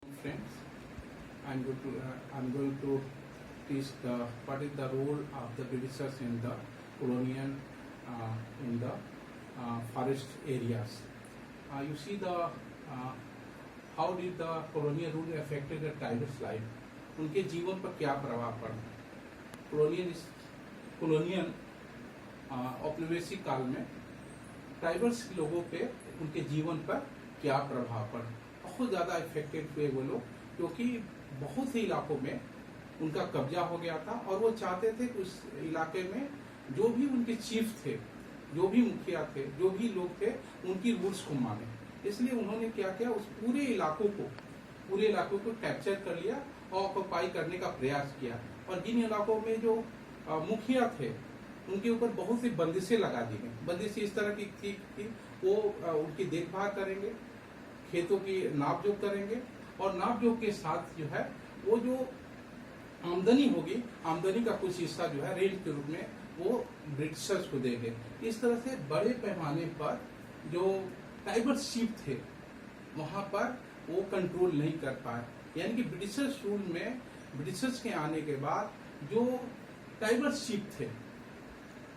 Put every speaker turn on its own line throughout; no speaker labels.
Friends, I'm going to teach what is the role of the Britishers in the colonial in the forest areas. You see the how did the colonial rule affected the tribals' life? उनके जीवन पर क्या प्रभाव पड़ा? colonial औपनिवेशिक काल में tribals लोगों पे उनके जीवन पर क्या प्रभाव पड़ा? बहुत ज़्यादा इफेक्टेड हुए वो लोग, क्योंकि बहुत से इलाकों में उनका कब्जा हो गया था और वो चाहते थे कि उस इलाके में जो भी उनके चीफ थे, जो भी मुखिया थे, जो भी लोग थे, उनकी रूल्स को माने। इसलिए उन्होंने क्या किया, उस पूरे इलाकों को कैप्चर कर लिया और ऑक्युपाई करने का प्रयास किया। और जिन इलाकों में जो मुखिया थे उनके ऊपर बहुत सी बंदिशें लगा दी गई। बंदिशें इस तरह की थी कि वो उनकी देखभाल करेंगे, खेतों की नापजोख करेंगे और नापजोख के साथ जो है वो जो आमदनी होगी, आमदनी का कुछ हिस्सा जो है रेंट के रूप में वो ब्रिटिशर्स को देंगे। इस तरह से बड़े पैमाने पर जो ट्राइबलशिप थे वहां पर वो कंट्रोल नहीं कर पाए। यानी कि ब्रिटिशर्स रूल में, ब्रिटिशर्स के आने के बाद जो ट्राइबलशिप थे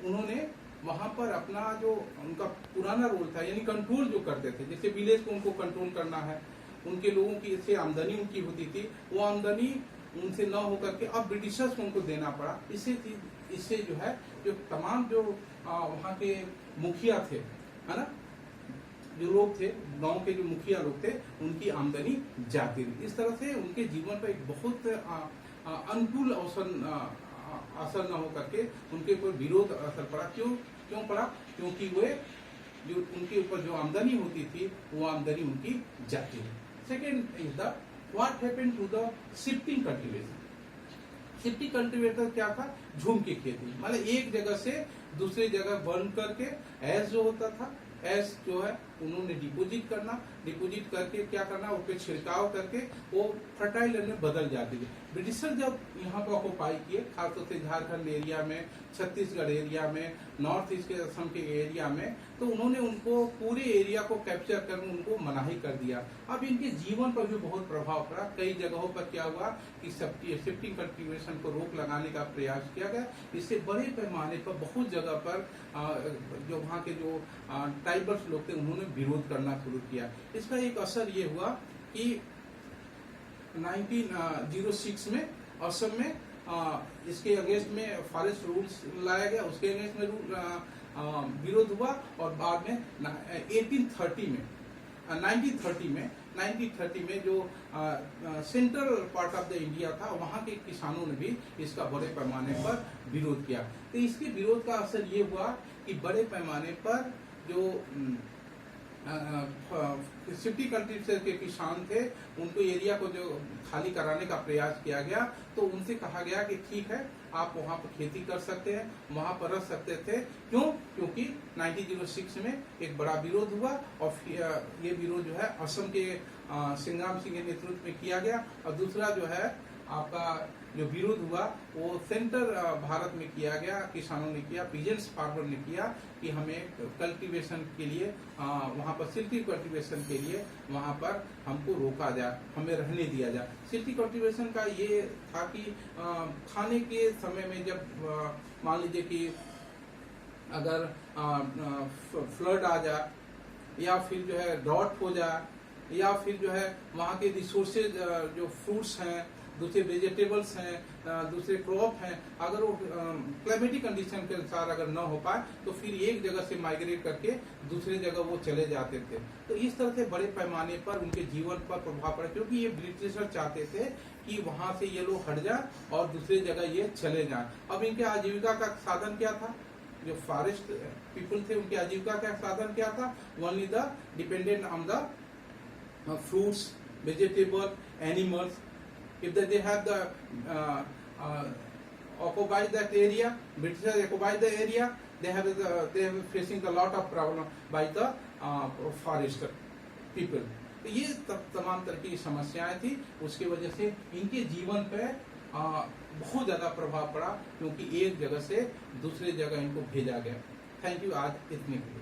उन्होंने वहां पर अपना जो उनका पुराना रोल था, यानी कंट्रोल जो करते थे, जैसे विलेज को उनको कंट्रोल करना है, उनके लोगों की इससे आमदनी उनकी होती थी, वो आमदनी उनसे न होकर के अब ब्रिटिशर्स को उनको देना पड़ा। इससे जो है जो तमाम जो वहाँ के मुखिया थे, है ना, जो लोग थे, गांव के जो मुखिया लोग थे, उनकी आमदनी जाती रही। इस तरह से उनके जीवन पर एक बहुत अनुकूल असर न हो करके उनके ऊपर विरोध असर पड़ा। क्यों पड़ा? क्योंकि वे जो उनके ऊपर जो आमदनी होती थी वो आमदनी उनकी जाती है। Second is the what happened to the shifting cultivation. Shifting cultivator क्या था? झूम की खेती, मतलब एक जगह से दूसरी जगह बर्न करके ऐस जो होता था, ऐस जो है उन्होंने डिपोजिट करके क्या करना, उस पर छिड़काव करके वो फर्टाइल लैंड में बदल जाती थी। ब्रिटिशर जब यहाँ पर ऑक्युपाई किए, खासतौर से झारखंड एरिया में, छत्तीसगढ़ एरिया में, नॉर्थ ईस्ट के असम के एरिया में, तो उन्होंने उनको पूरे एरिया को कैप्चर कर उनको मनाही कर दिया। अब इनके जीवन पर भी बहुत प्रभाव पड़ा। कई जगहों पर क्या हुआ कि शिफ्टिंग कल्टीवेशन को रोक लगाने का प्रयास किया गया। इससे बड़े पैमाने पर बहुत जगह पर जो वहाँ के जो ट्राइबल्स लोग थे उन्होंने विरोध करना शुरू किया। इसका एक असर ये हुआ कि 1906 में असम में इसके अगेंस्ट में फॉरेस्ट रूल्स लाया गया, उसके अगेंस्ट में विरोध हुआ। और बाद में 1930 में जो central part of the India था, वहां के किसानों ने भी इसका बड़े पैमाने पर विरोध किया। तो इसके विरोध का असर ये हुआ कि बड़े पैमाने पर जो सिटी कल्टीवेटर के किसान थे उनको एरिया को जो खाली कराने का प्रयास किया गया, तो उनसे कहा गया कि ठीक है, आप वहां पर खेती कर सकते हैं, वहां पर रह सकते थे। क्योंकि 1906 में एक बड़ा विरोध हुआ और ये विरोध जो है असम के संग्राम सिंह के नेतृत्व में किया गया। और दूसरा जो है आपका जो विरोध हुआ वो सेंटर भारत में किया गया, किसानों ने किया, पीजेंट्स फार्मर ने किया कि हमें कल्टीवेशन के लिए वहां पर सिल्की कल्टीवेशन के लिए वहां पर हमको रोका जाए, हमें रहने दिया जाए। सिल्की कल्टीवेशन का ये था कि खाने के समय में जब मान लीजिए कि अगर फ्लड आ जाए या फिर जो है ड्रॉट हो जाए या फिर जो है वहाँ के रिसोर्सेज जो फ्रूट्स हैं, दूसरे वेजिटेबल्स हैं, दूसरे क्रॉप हैं, अगर वो क्लाइमेटिक कंडीशन के अनुसार अगर न हो पाए तो फिर एक जगह से माइग्रेट करके दूसरे जगह वो चले जाते थे। तो इस तरह से बड़े पैमाने पर उनके जीवन पर प्रभाव पड़ा, क्योंकि ये ब्रिटिशर चाहते थे कि वहां से ये लोग हट जाए और दूसरी जगह ये चले जाएं। अब इनके आजीविका का साधन क्या था? जो फॉरेस्ट पीपल थे उनकी आजीविका का साधन क्या था? Only the dependent on the fruits, vegetable, animals. If they have the occupy that area, Britishers occupy the area, they have facing a lot of problem by the forest people. तो ये तमाम तरह की समस्याएं थी, उसकी वजह से इनके जीवन पे बहुत ज्यादा प्रभाव पड़ा, क्योंकि एक जगह से दूसरे जगह इनको भेजा गया। थैंक यू, आज इतने के लिए।